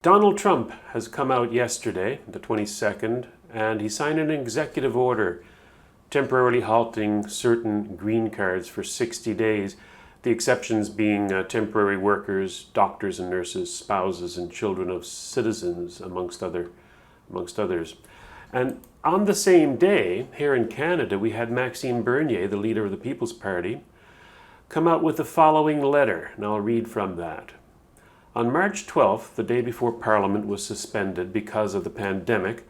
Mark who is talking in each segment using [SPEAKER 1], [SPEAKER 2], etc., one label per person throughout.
[SPEAKER 1] Donald Trump has come out yesterday, the 22nd, and he signed an executive order temporarily halting certain green cards for 60 days, the exceptions being temporary workers, doctors and nurses, spouses and children of citizens, amongst others. And on the same day, here in Canada, we had Maxime Bernier, the leader of the People's Party, come out with the following letter, and I'll read from that. On March 12th, the day before Parliament was suspended because of the pandemic,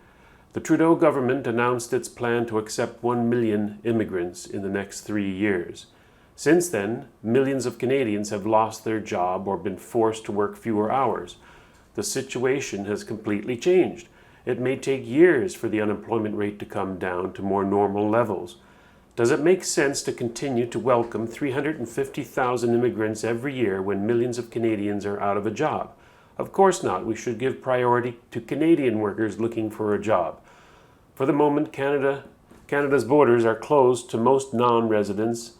[SPEAKER 1] the Trudeau government announced its plan to accept 1 million immigrants in the next 3 years. Since then, millions of Canadians have lost their job or been forced to work fewer hours. The situation has completely changed. It may take years for the unemployment rate to come down to more normal levels. Does it make sense to continue to welcome 350,000 immigrants every year when millions of Canadians are out of a job? Of course not. We should give priority to Canadian workers looking for a job. For the moment, Canada's borders are closed to most non-residents,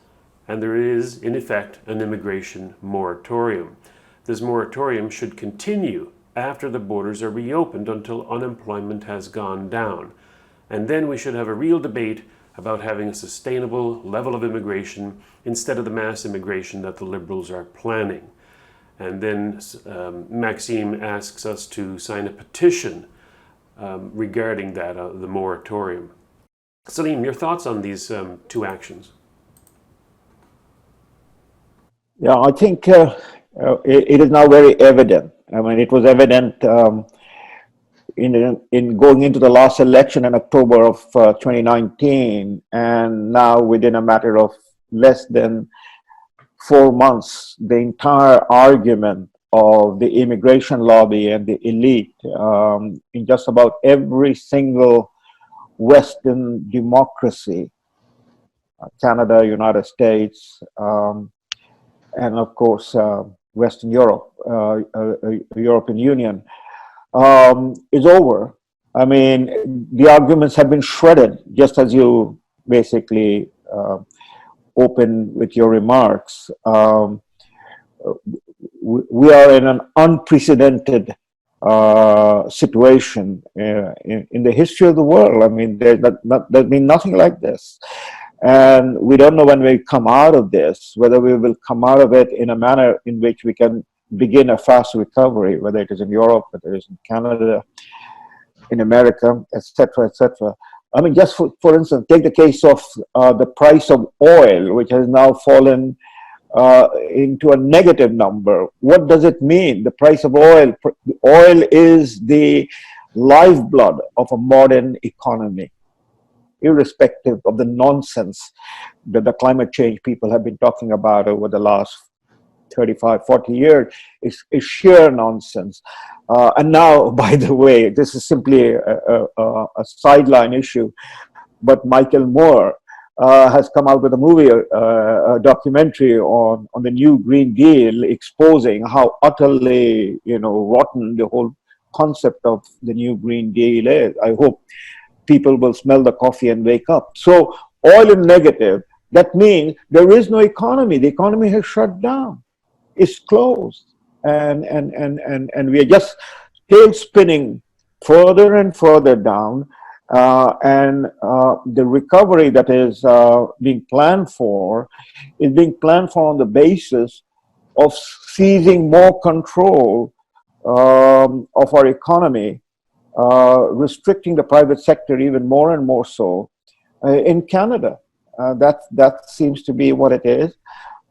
[SPEAKER 1] and there is, in effect, an immigration moratorium. This moratorium should continue after the borders are reopened until unemployment has gone down. And then we should have a real debate about having a sustainable level of immigration instead of the mass immigration that the Liberals are planning. And then Maxime asks us to sign a petition regarding that, the moratorium. Salim, your thoughts on these two actions?
[SPEAKER 2] Yeah, I think it is now very evident. I mean, it was evident in going into the last election in October of 2019, and now within a matter of less than 4 months, the entire argument of the immigration lobby and the elite in just about every single Western democracy, Canada, United States, and of course Western Europe, European Union, is over. I mean, the arguments have been shredded, just as you basically open with your remarks. We are in an unprecedented situation in the history of the world. I mean, there's been nothing like this. And we don't know when we come out of this, whether we will come out of it in a manner in which we can begin a fast recovery, whether it is in Europe, whether it is in Canada, in America, etc., etc. I mean, just for instance, take the case of the price of oil, which has now fallen into a negative number. What does it mean? The price of oil. Oil is the lifeblood of a modern economy, irrespective of the nonsense that the climate change people have been talking about over the last 35, 40 years. Is sheer nonsense. And now, by the way, this is simply a sideline issue, but Michael Moore has come out with a movie, a documentary on the new Green Deal, exposing how utterly, rotten the whole concept of the new Green Deal is. I hope people will smell the coffee and wake up. So oil is negative. That means there is no economy. The economy has shut down. It's closed. And we are just tail spinning further and further down. And the recovery that is being planned for is being planned for on the basis of seizing more control of our economy, restricting the private sector even more and more so in Canada. That seems to be what it is.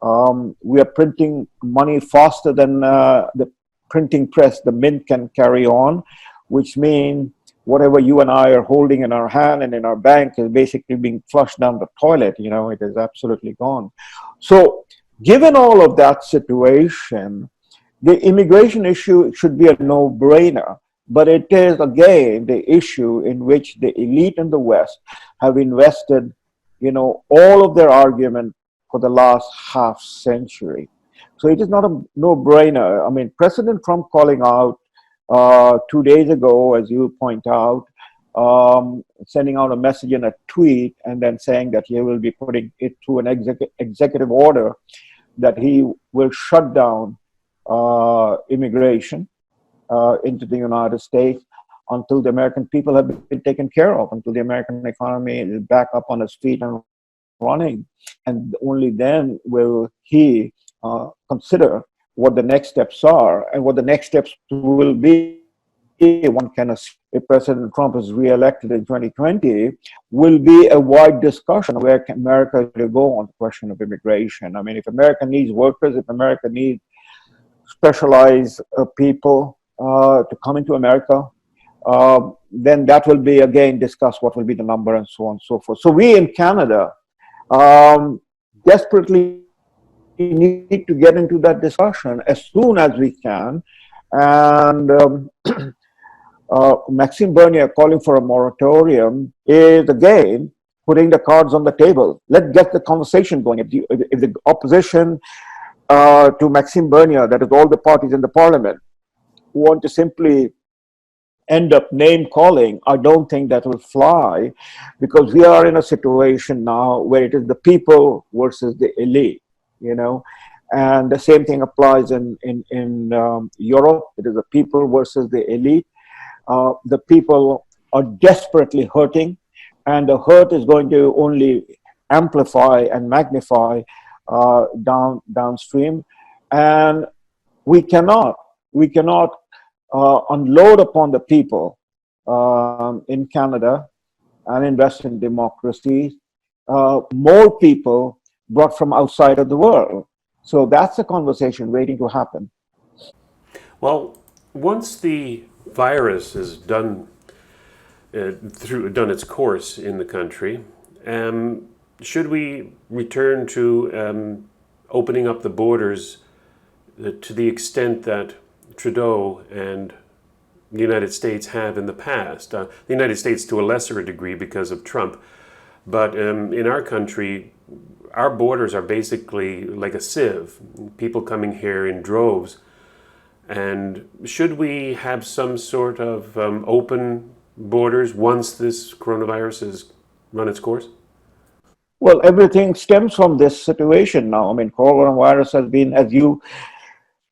[SPEAKER 2] We are printing money faster than the printing press, the mint, can carry on, which means whatever you and I are holding in our hand and in our bank is basically being flushed down the toilet. It is absolutely gone. So given all of that situation, the immigration issue should be a no-brainer. But it is, again, the issue in which the elite in the West have invested, all of their argument for the last half century. So it is not a no-brainer. I mean, President Trump calling out 2 days ago, as you point out, sending out a message in a tweet and then saying that he will be putting it through an executive order that he will shut down immigration into the United States until the American people have been taken care of, until the American economy is back up on its feet and running. And only then will he consider what the next steps are and what the next steps will be. One can assume if President Trump is reelected in 2020, will be a wide discussion of where America will go on the question of immigration. I mean, if America needs workers, if America needs specialized people to come into America, then that will be again discussed what will be the number and so on and so forth. So we in Canada desperately need to get into that discussion as soon as we can. And Maxime Bernier calling for a moratorium is again putting the cards on the table. Let's get the conversation going. If the opposition to Maxime Bernier, that is all the parties in the parliament, want to simply end up name calling, I don't think that will fly, because we are in a situation now where it is the people versus the elite, you know, and the same thing applies in Europe. It is the people versus the elite. The people are desperately hurting, and the hurt is going to only amplify and magnify downstream, and we cannot unload upon the people in Canada and in Western democracies more people brought from outside of the world. So that's a conversation waiting to happen.
[SPEAKER 1] Well, once the virus has done its course in the country, should we return to opening up the borders to the extent that Trudeau and the United States have in the past? The United States to a lesser degree because of Trump, but in our country, our borders are basically like a sieve, people coming here in droves. And should we have some sort of open borders once this coronavirus has run its course?
[SPEAKER 2] Well, everything stems from this situation now. I mean, coronavirus has been, as you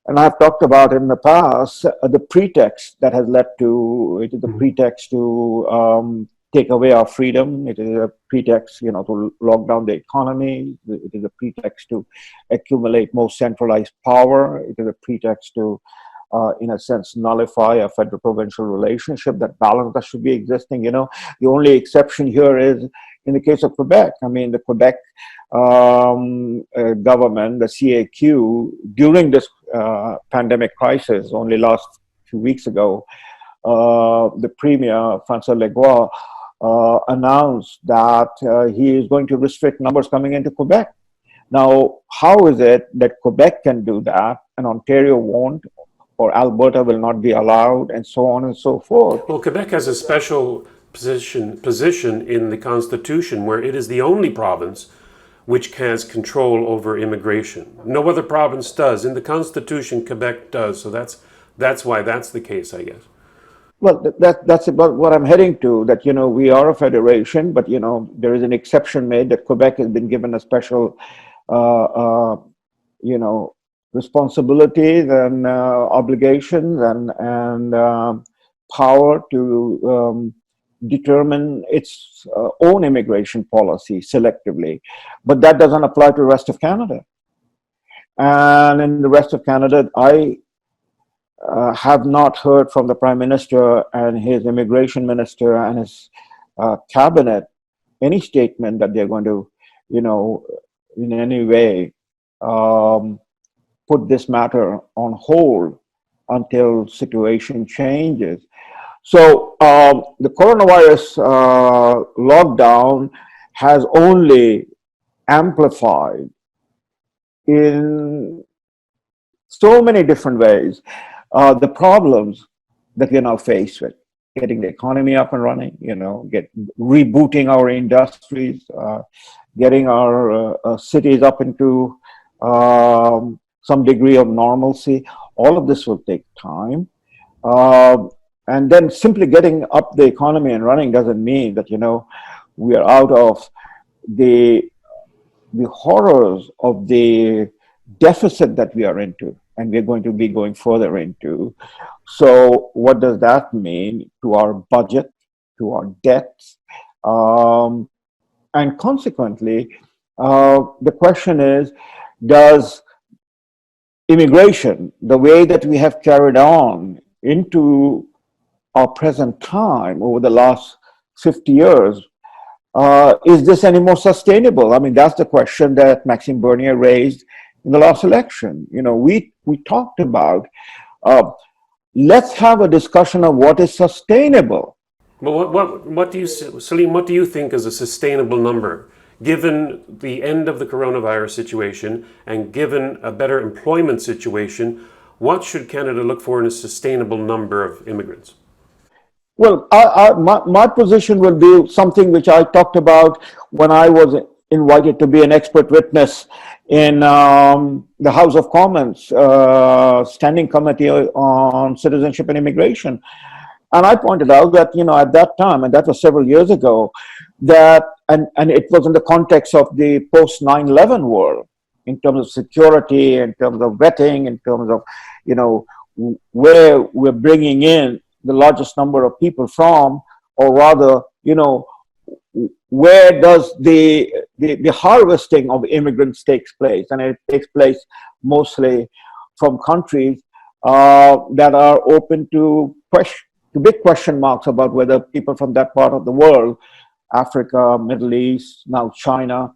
[SPEAKER 2] and I've talked about in the past, the pretext that has led to, it is the pretext to take away our freedom. It is a pretext, you know, to lock down the economy. It is a pretext to accumulate more centralized power. It is a pretext to, in a sense, nullify a federal-provincial relationship. That balance that should be existing. You know, the only exception here is in the case of Quebec. I mean, the Quebec government, the CAQ, during this pandemic crisis, only last few weeks ago, the Premier, Francois Legault, announced that he is going to restrict numbers coming into Quebec. Now, how is it that Quebec can do that and Ontario won't, or Alberta will not be allowed, and so on and so forth?
[SPEAKER 1] Well, Quebec has a special position in the Constitution where it is the only province which has control over immigration. No other province does. In the Constitution, Quebec does. So that's why that's the case, I guess.
[SPEAKER 2] Well, that's about what I'm heading to, that, you know, we are a federation, but, you know, there is an exception made that Quebec has been given a special, you know, responsibilities and obligations and power to determine its own immigration policy selectively. But that doesn't apply to the rest of Canada. And in the rest of Canada, I have not heard from the Prime Minister and his immigration minister and his cabinet any statement that they're going to, you know, in any way put this matter on hold until situation changes. So the coronavirus lockdown has only amplified in so many different ways the problems that we're now faced with. Getting the economy up and running, you know, rebooting our industries, getting our cities up into some degree of normalcy. All of this will take time. And then simply getting up the economy and running doesn't mean that, you know, we are out of the horrors of the deficit that we are into. and we're going to be going further into. So, what does that mean to our budget, to our debts? Um, and consequently, the question is, does immigration, the way that we have carried on into our present time over the last 50 years, is this any more sustainable? I mean, that's the question that Maxime Bernier raised in the last election. You know, we talked about, uh, let's have a discussion of what is sustainable.
[SPEAKER 1] But what do you, Salim, what do you think is a sustainable number? Given the end of the coronavirus situation and given a better employment situation, what should Canada look for in a sustainable number of immigrants?
[SPEAKER 2] Well, my position will be something which I talked about when I was invited to be an expert witness in the House of Commons Standing Committee on Citizenship and Immigration. And I pointed out that, you know, at that time, and that was several years ago, that, and it was in the context of the post 9/11 world, in terms of security, in terms of vetting, in terms of, you know, where we're bringing in the largest number of people from, or rather, you know, where does the harvesting of immigrants takes place? And it takes place mostly from countries that are open to big question marks about whether people from that part of the world, Africa, Middle East, now China,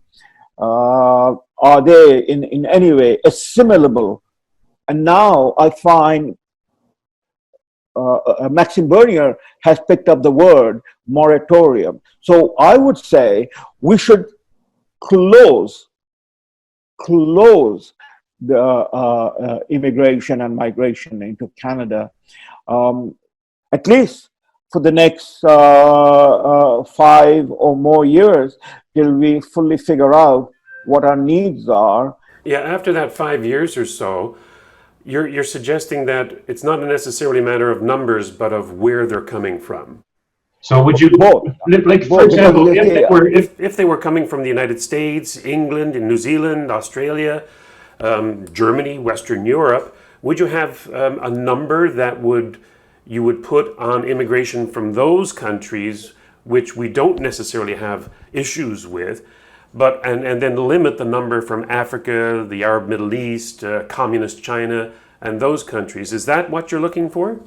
[SPEAKER 2] are they in any way assimilable? And now I find Maxime Bernier has picked up the word moratorium. So I would say we should close the immigration and migration into Canada, at least for the next 5 or more years, till we fully figure out what our needs are.
[SPEAKER 1] Yeah, after that 5 years or so, you're suggesting that it's not necessarily a matter of numbers, but of where they're coming from. So would you,
[SPEAKER 2] Both,
[SPEAKER 1] like for
[SPEAKER 2] both, because
[SPEAKER 1] example, if they were coming from the United States, England, New Zealand, Australia, Germany, Western Europe, would you have a number that you would put on immigration from those countries, which we don't necessarily have issues with, but and then limit the number from Africa, the Arab Middle East, communist China, and those countries? Is that what you're looking for?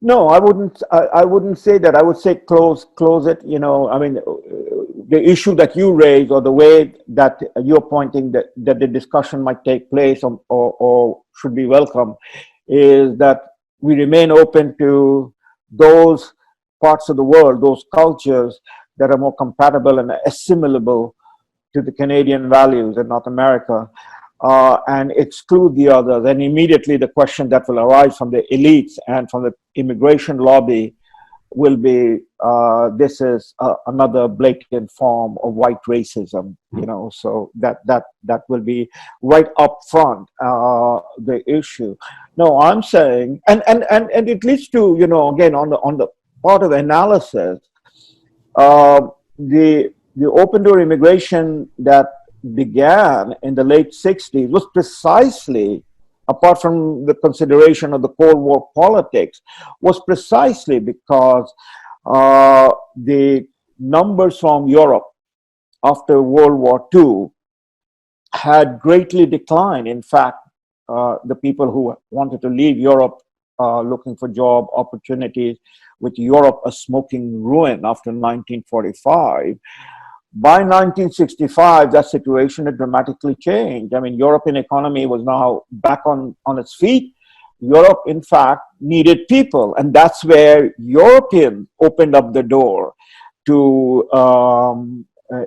[SPEAKER 2] No, I wouldn't. I wouldn't say that. I would say close it. You know, I mean, the issue that you raise, or the way that you're pointing that the discussion might take place, or should be welcome, is that we remain open to those parts of the world, those cultures that are more compatible and assimilable to the Canadian values in North America, and exclude the others. And immediately the question that will arise from the elites and from the immigration lobby will be, this is another blatant form of white racism, you know, so that will be right up front, the issue. No, I'm saying, and it leads to, you know, again, on the part of analysis, the open door immigration that began in the late 60s was precisely, apart from the consideration of the Cold War politics, was precisely because the numbers from Europe after World War II had greatly declined. In fact, the people who wanted to leave Europe looking for job opportunities, with Europe a smoking ruin after 1945, by 1965, that situation had dramatically changed. I mean, European economy was now back on its feet. Europe, in fact, needed people. And that's where Europeans opened up the door to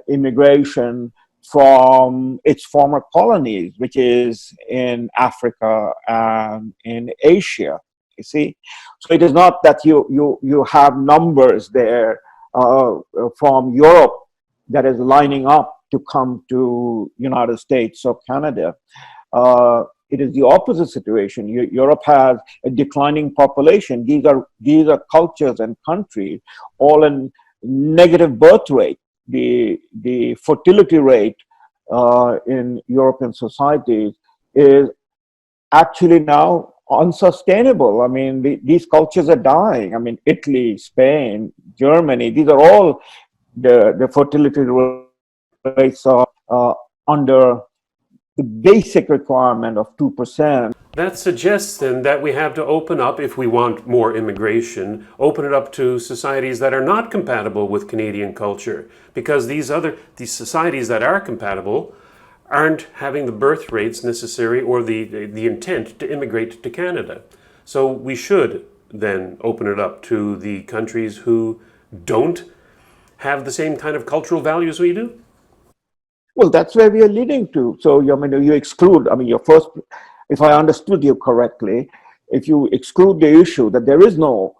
[SPEAKER 2] immigration from its former colonies, which is in Africa and in Asia, you see. So it is not that you have numbers there from Europe that is lining up to come to United States or Canada. It is the opposite situation. Europe has a declining population. These are cultures and countries all in negative birth rate. The fertility rate in European societies is actually now unsustainable. I mean, these cultures are dying. I mean, Italy, Spain, Germany, these are all the fertility rates are under the basic requirement of 2%.
[SPEAKER 1] That suggests then that we have to open up, if we want more immigration, open it up to societies that are not compatible with Canadian culture, because these societies that are compatible aren't having the birth rates necessary or the intent to immigrate to Canada. So we should then open it up to the countries who don't have the same kind of cultural values we do.
[SPEAKER 2] Well, that's where we are leading to. So, I mean, you exclude, I mean, your first, if I understood you correctly, if you exclude the issue that there is no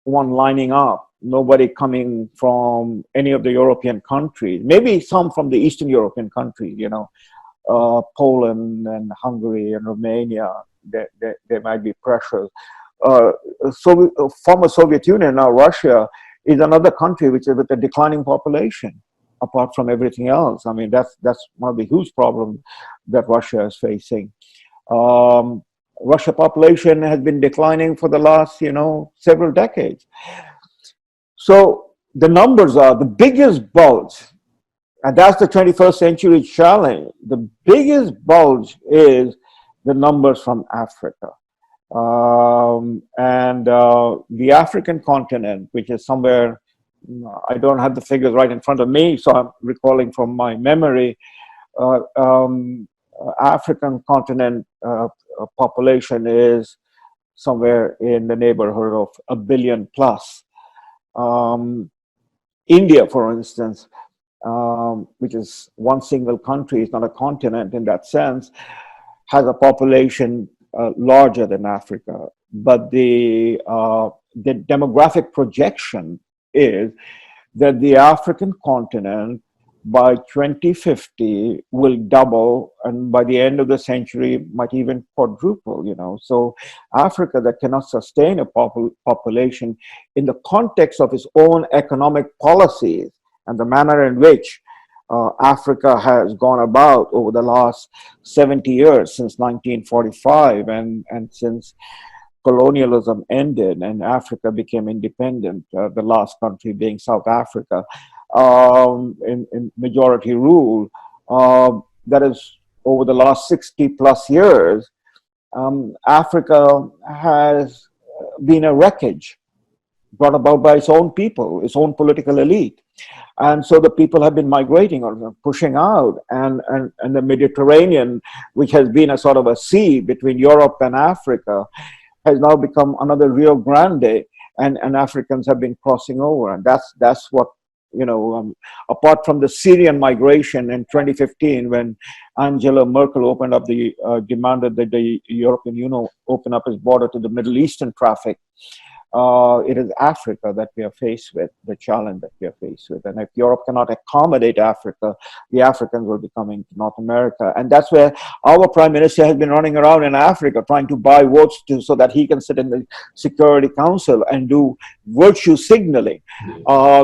[SPEAKER 2] one lining up, nobody coming from any of the European countries, maybe some from the Eastern European countries, you know, Poland and Hungary and Romania, there might be pressures. Former Soviet Union, now Russia, is another country which is with a declining population apart from everything else. I mean, that's one of the huge problems that Russia is facing. Russia population has been declining for the last, several decades. So the numbers are the biggest bulge, and that's the 21st century challenge. The biggest bulge is the numbers from Africa. The African continent, which is somewhere, I don't have the figures right in front of me, so I'm recalling from my memory. African continent population is somewhere in the neighborhood of 1 billion plus. India, for instance, which is one single country, it's not a continent in that sense, has a population larger than Africa. But the demographic projection is that the African continent by 2050 will double, and by the end of the century might even quadruple. So Africa, that cannot sustain a population in the context of its own economic policies and the manner in which Africa has gone about over the last 70 years, since 1945, and since colonialism ended and Africa became independent, the last country being South Africa, in majority rule. That is, over the last 60 plus years, Africa has been a wreckage brought about by its own people, its own political elite. And so the people have been migrating or pushing out, and the Mediterranean, which has been a sort of a sea between Europe and Africa, has now become another Rio Grande, and Africans have been crossing over. And that's what, apart from the Syrian migration in 2015, when Angela Merkel opened up demanded that the European Union open up its border to the Middle Eastern traffic. It is Africa that we are faced with, the challenge that we are faced with. And if Europe cannot accommodate Africa, the Africans will be coming to North America. And that's where our Prime Minister has been running around in Africa trying to buy votes so that he can sit in the Security Council and do virtue signaling.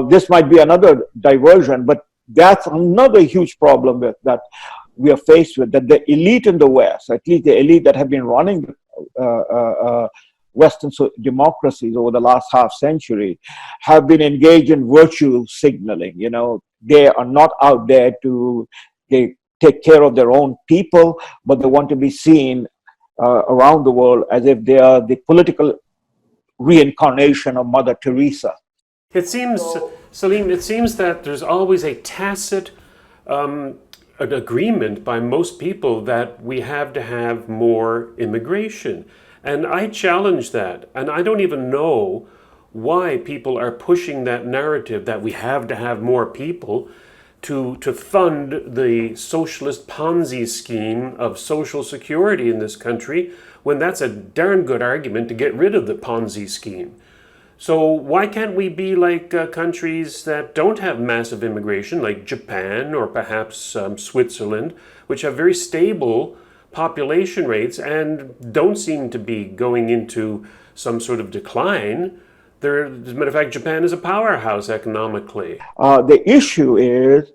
[SPEAKER 2] This might be another diversion, but that's another huge problem that we are faced with, that the elite in the West, at least the elite that have been running Western democracies over the last half century, have been engaged in virtue signaling. They are not out there they take care of their own people, but they want to be seen around the world as if they are the political reincarnation of Mother Teresa.
[SPEAKER 1] It seems, Salim, that there's always a tacit an agreement by most people that we have to have more immigration. And I challenge that. And I don't even know why people are pushing that narrative that we have to have more people to fund the socialist Ponzi scheme of social security in this country, when that's a darn good argument to get rid of the Ponzi scheme. So why can't we be like countries that don't have massive immigration, like Japan or perhaps Switzerland, which have very stable population rates and don't seem to be going into some sort of decline? As a matter of fact, Japan is a powerhouse economically.
[SPEAKER 2] The issue is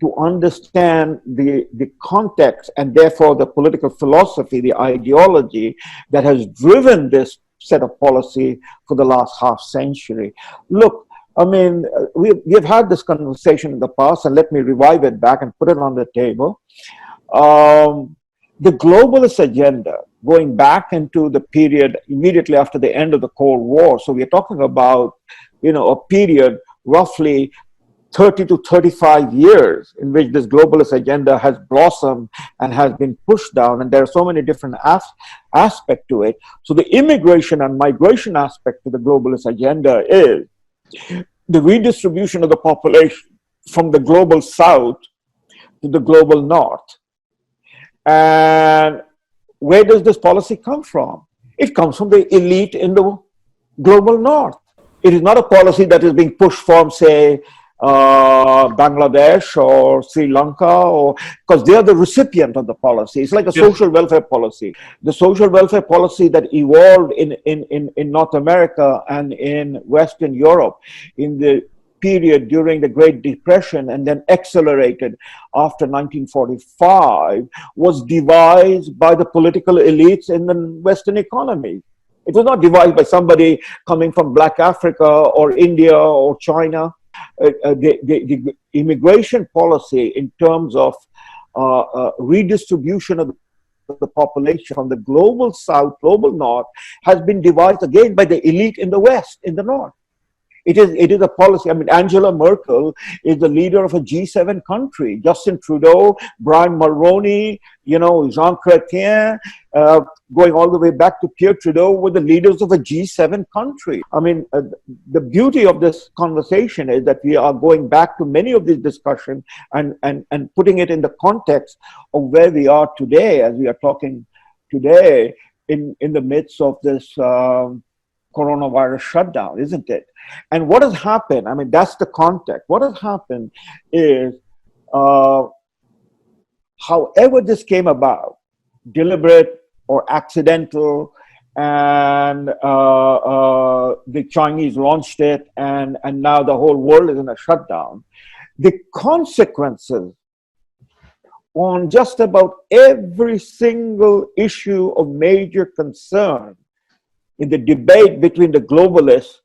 [SPEAKER 2] to understand the context and therefore the political philosophy, the ideology that has driven this set of policy for the last half century. Look, I mean, we've had this conversation in the past, and let me revive it back and put it on the table. The globalist agenda, going back into the period immediately after the end of the Cold War, so we're talking about, a period roughly 30 to 35 years in which this globalist agenda has blossomed and has been pushed down, and there are so many different aspects to it. So the immigration and migration aspect to the globalist agenda is the redistribution of the population from the global south to the global north. And where does this policy come from? It comes from the elite in the global north. It is not a policy that is being pushed from, say, Bangladesh or Sri Lanka, or because they are the recipient of the policy. It's like a social welfare policy. The social welfare policy that evolved in North America and in Western Europe in the period during the Great Depression and then accelerated after 1945 was devised by the political elites in the Western economy. It was not devised by somebody coming from Black Africa or India or China. The immigration policy in terms of redistribution of the population from the global south, global north, has been devised again by the elite in the west, in the north. It is a policy. I mean, Angela Merkel is the leader of a G7 country. Justin Trudeau, Brian Mulroney, Jean Chrétien, going all the way back to Pierre Trudeau, were the leaders of a G7 country. I mean, the beauty of this conversation is that we are going back to many of these discussions and putting it in the context of where we are today, as we are talking today in the midst of this coronavirus shutdown, isn't it? And what has happened, I mean, that's the context. What has happened is, however this came about, deliberate or accidental, and the Chinese launched it, and now the whole world is in a shutdown, the consequences on just about every single issue of major concern in the debate between the globalists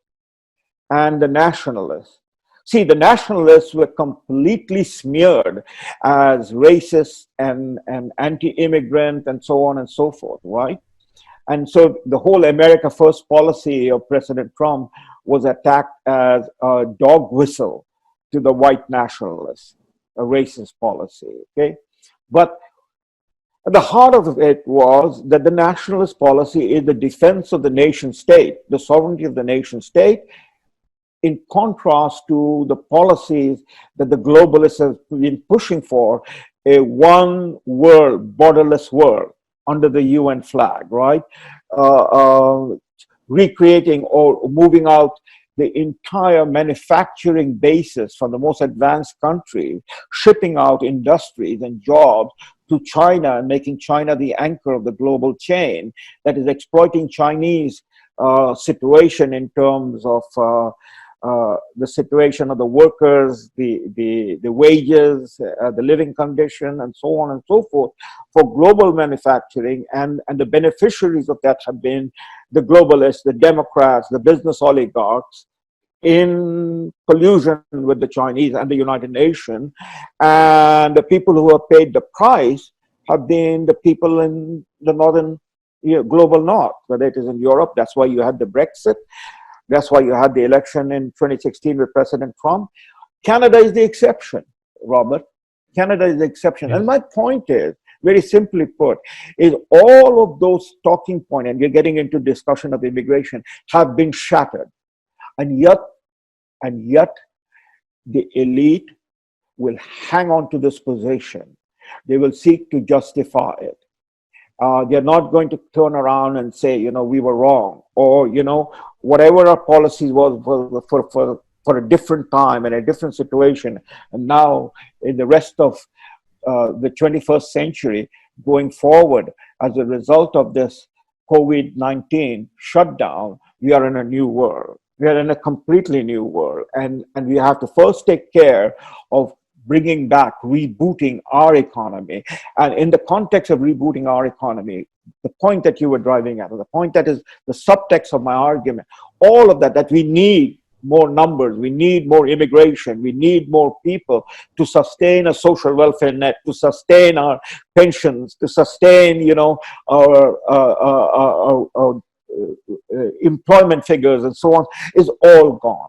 [SPEAKER 2] and the nationalists. See, the nationalists were completely smeared as racist and anti-immigrant and so on and so forth, right? And so the whole America First policy of President Trump was attacked as a dog whistle to the white nationalists, a racist policy, okay? But at the heart of it was that the nationalist policy is the defense of the nation state, the sovereignty of the nation state, in contrast to the policies that the globalists have been pushing for, a one world, borderless world under the UN flag, right? Recreating or moving out the entire manufacturing basis from the most advanced countries, shipping out industries and jobs to China and making China the anchor of the global chain that is exploiting Chinese situation in terms of the situation of the workers, the wages, the living condition, and so on and so forth for global manufacturing. And the beneficiaries of that have been the globalists, the Democrats, the business oligarchs, in collusion with the Chinese and the United Nations. And the people who have paid the price have been the people in the northern global north, whether it is in Europe. That's why you had the Brexit. That's why you had the election in 2016 with President Trump. Canada is the exception, Robert. Canada is the exception. And my point is, very simply put, is all of those talking points, and you're getting into discussion of immigration, have been shattered. And yet, the elite will hang on to this position. They will seek to justify it. They're not going to turn around and say, we were wrong, or, whatever our policies was for a different time and a different situation. And now in the rest of the 21st century going forward, as a result of this COVID-19 shutdown, we are in a new world. We are in a completely new world. And we have to first take care of bringing back, rebooting our economy. And in the context of rebooting our economy, the point that you were driving at, the point that is the subtext of my argument, all of that, that we need more numbers, we need more immigration, we need more people to sustain a social welfare net, to sustain our pensions, to sustain, our employment figures and so on, is all gone.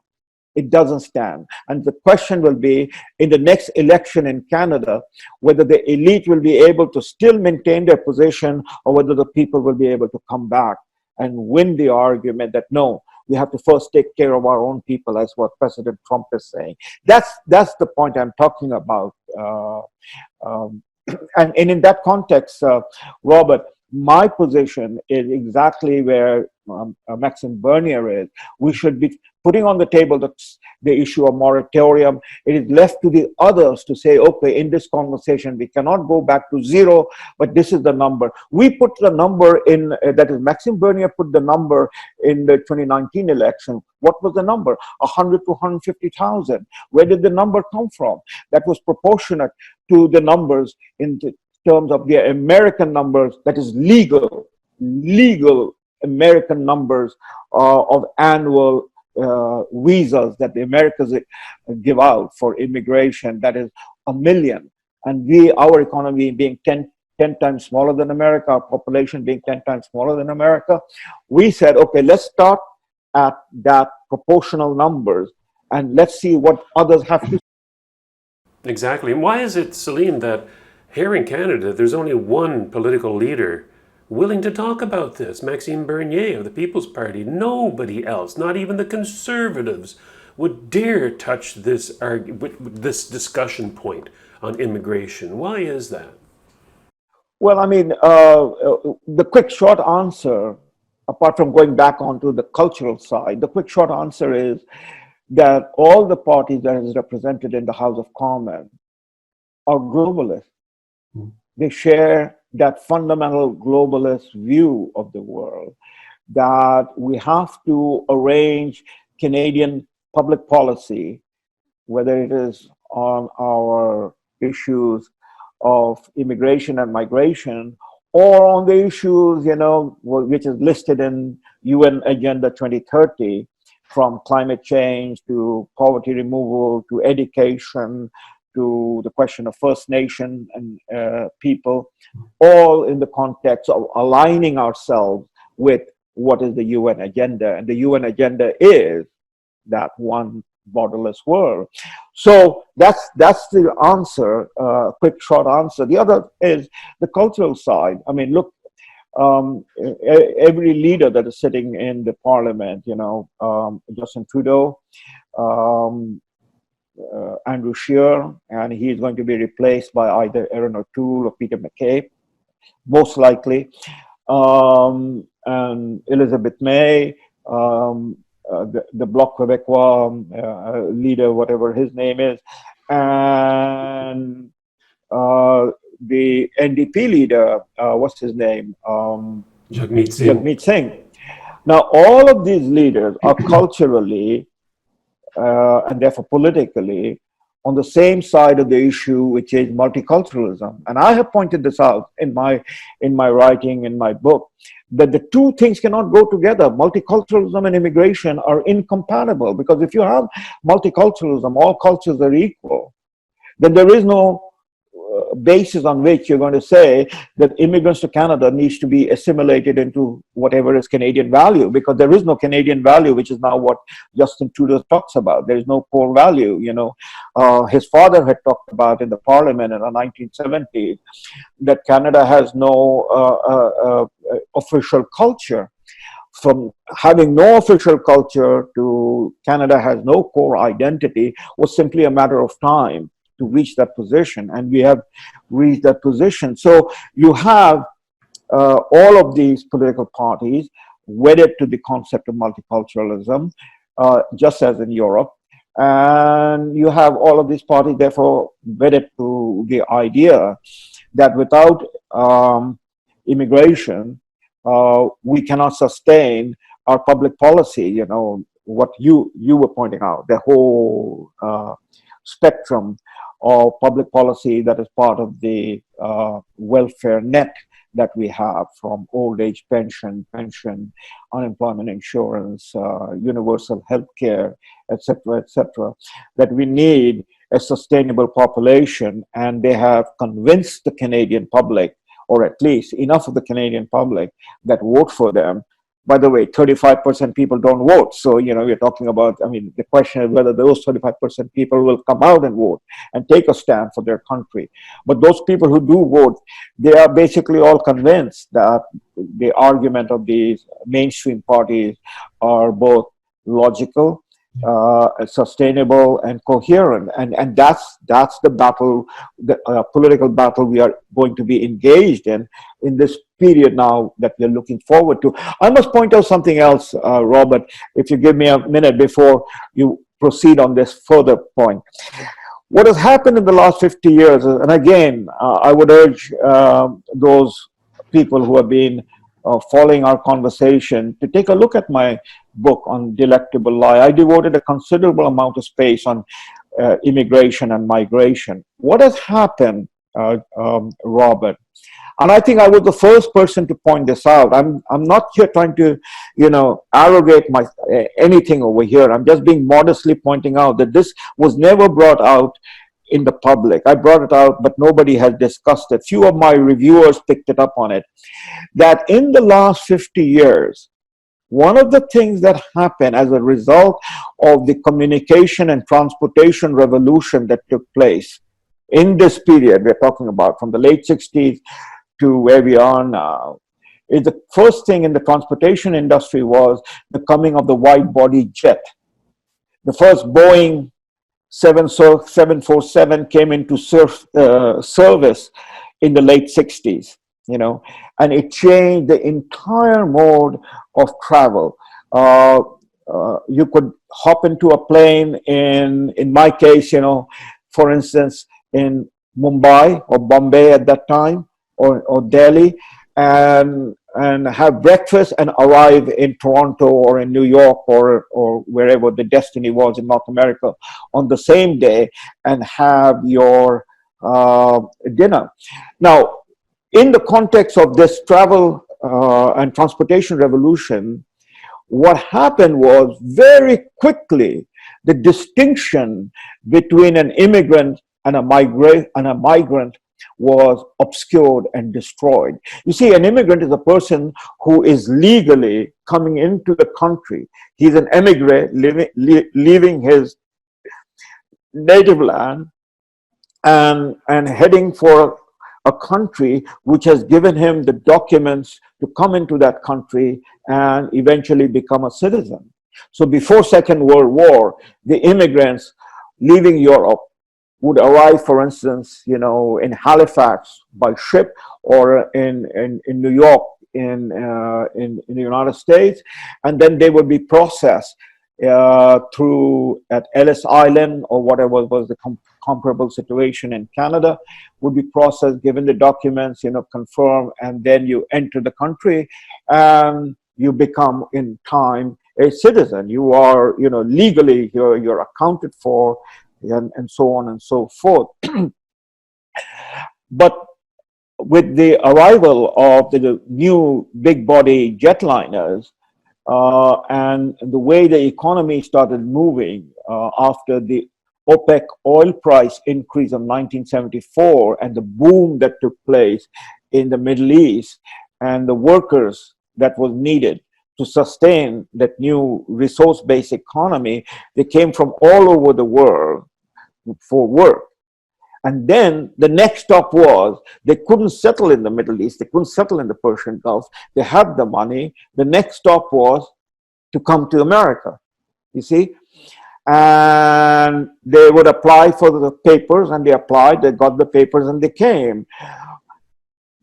[SPEAKER 2] It doesn't stand. And the question will be, in the next election in Canada, whether the elite will be able to still maintain their position, or whether the people will be able to come back and win the argument that no, we have to first take care of our own people, as what President Trump is saying. That's the point I'm talking about. And in that context, Robert, my position is exactly where Maxime Bernier is. We should be putting on the table the issue of moratorium. It is left to the others to say, okay, in this conversation, we cannot go back to zero, but this is the number. We put the number in, that is, Maxime Bernier put the number in the 2019 election. What was the number? 100 to 150,000. Where did the number come from? That was proportionate to the numbers in terms of the American numbers, that is legal American numbers of annual visas that the Americans give out for immigration. That is 1 million. And our economy being 10 times smaller than America, our population being 10 times smaller than America, we said, okay, let's start at that proportional numbers and let's see what others have to.
[SPEAKER 1] Exactly. And why is it, Salim, that here in Canada, there's only one political leader willing to talk about this, Maxime Bernier of the People's Party? Nobody else, not even the Conservatives, would dare touch this discussion point on immigration. Why is that?
[SPEAKER 2] Well, I mean, the quick short answer, apart from going back onto the cultural side, the quick short answer is that all the parties that is represented in the House of Commons are globalists. They share that fundamental globalist view of the world, that we have to arrange Canadian public policy, whether it is on our issues of immigration and migration, or on the issues, which is listed in UN Agenda 2030, from climate change to poverty removal to education, to the question of First Nation and people, all in the context of aligning ourselves with what is the UN agenda. And the UN agenda is that one borderless world. So that's the answer, quick short answer. The other is the cultural side. I mean, look, every leader that is sitting in the parliament, Justin Trudeau, Andrew Scheer, and he's going to be replaced by either Erin O'Toole or Peter MacKay, most likely, and Elizabeth May, the Bloc Québécois leader, whatever his name is, and the NDP leader, what's his name? Jagmeet Singh. Now, all of these leaders are culturally and therefore politically on the same side of the issue, which is multiculturalism. And I have pointed this out in my writing, in my book, that the two things cannot go together. Multiculturalism and immigration are incompatible, because if you have multiculturalism, all cultures are equal, then there is no basis on which you're going to say that immigrants to Canada needs to be assimilated into whatever is Canadian value, because there is no Canadian value, which is now what Justin Trudeau talks about. There is no core value. His father had talked about in the parliament in the 1970s that Canada has no official culture. From having no official culture to Canada has no core identity was simply a matter of time to reach that position, and we have reached that position. So you have all of these political parties wedded to the concept of multiculturalism, just as in Europe, and you have all of these parties therefore wedded to the idea that without immigration, we cannot sustain our public policy. What you were pointing out, the whole spectrum of public policy that is part of the welfare net that we have, from old age pension, unemployment insurance, universal health care, etc., that we need a sustainable population. And they have convinced the Canadian public, or at least enough of the Canadian public, that vote for them. By the way, 35% people don't vote. So, we're talking about, the question is whether those 35% people will come out and vote and take a stand for their country. But those people who do vote, they are basically all convinced that the argument of these mainstream parties are both logical, sustainable, and coherent. And that's the battle, the political battle we are going to be engaged in this period now that we're looking forward to. I must point out something else, Robert, if you give me a minute before you proceed on this further point. What has happened in the last 50 years, and again, I would urge those people who have been following our conversation to take a look at my book on Delectable Lie. I devoted a considerable amount of space on immigration and migration. What has happened, Robert? And I think I was the first person to point this out. I'm not here trying to, arrogate anything over here. I'm just being modestly pointing out that this was never brought out in the public. I brought it out, but nobody has discussed it. Few of my reviewers picked it up on it. That in the last 50 years, one of the things that happened as a result of the communication and transportation revolution that took place in this period we're talking about, from the late 60s to where we are now, is the first thing in the transportation industry was the coming of the wide-body jet. The first Boeing 747 came into service in the late 60s, and it changed the entire mode of travel. You could hop into a plane in my case, for instance, in Mumbai or Bombay at that time, or Delhi, and have breakfast and arrive in Toronto or in New York or wherever the destiny was in North America on the same day, and have your dinner. Now, in the context of this travel and transportation revolution, what happened was very quickly the distinction between an immigrant and a migrant was obscured and destroyed. You see, an immigrant is a person who is legally coming into the country. He's an immigrant leaving his native land and heading for a country which has given him the documents to come into that country and eventually become a citizen. So before Second World War, the immigrants leaving Europe would arrive, for instance, in Halifax by ship, or in New York in the United States, and then they would be processed through at Ellis Island or whatever was the comparable situation in Canada, would be processed, given the documents, confirmed, and then you enter the country and you become in time a citizen. You are, legally you're accounted for, and so on and so forth. But with the arrival of the new big body jetliners, and the way the economy started moving after the OPEC oil price increase of 1974 and the boom that took place in the Middle East, and the workers that was needed to sustain that new resource-based economy, they came from all over the world for work. And then the next stop was, they couldn't settle in the Middle East, they couldn't settle in the Persian Gulf, they had the money. The next stop was to come to America, you see. And they would apply for the papers, and they applied, they got the papers, and they came.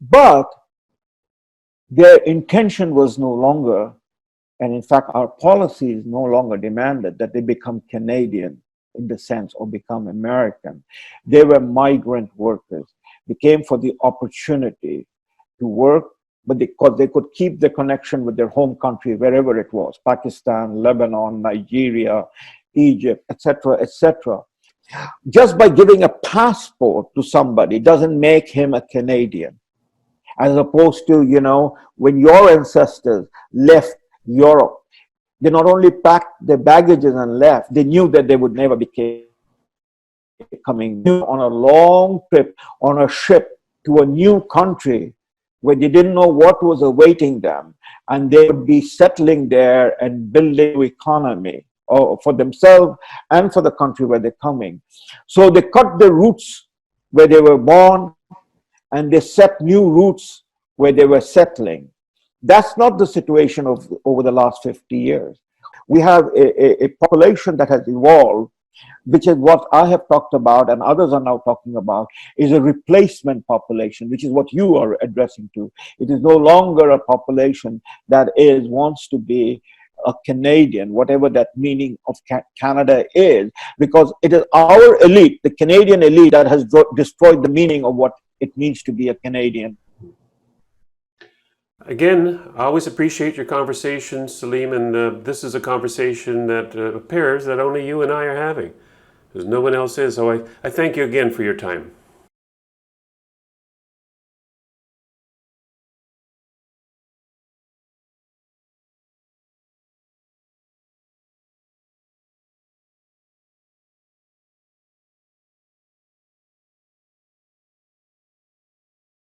[SPEAKER 2] But their intention was no longer, and in fact our policies no longer demanded that they become Canadian in the sense, or become American. They were migrant workers. They came for the opportunity to work, but because they could keep the connection with their home country, wherever it was, Pakistan, Lebanon, Nigeria, Egypt, etc., etc. Just by giving a passport to somebody doesn't make him a Canadian. As opposed to, when your ancestors left Europe, they not only packed their baggages and left, they knew that they would never be coming on a long trip on a ship to a new country where they didn't know what was awaiting them, and they would be settling there and building an economy for themselves and for the country where they're coming. So they cut the roots where they were born, and they set new roots where they were settling. That's not the situation of over the last 50 years. We have a population that has evolved, which is what I have talked about and others are now talking about, is a replacement population, which is what you are addressing to. It is no longer a population that wants to be a Canadian, whatever that meaning of Canada is, because it is our elite, the Canadian elite, that has destroyed the meaning of what it means to be a Canadian.
[SPEAKER 1] Again, I always appreciate your conversation, Salim, and this is a conversation that appears that only you and I are having, because no one else is. So I thank you again for your time.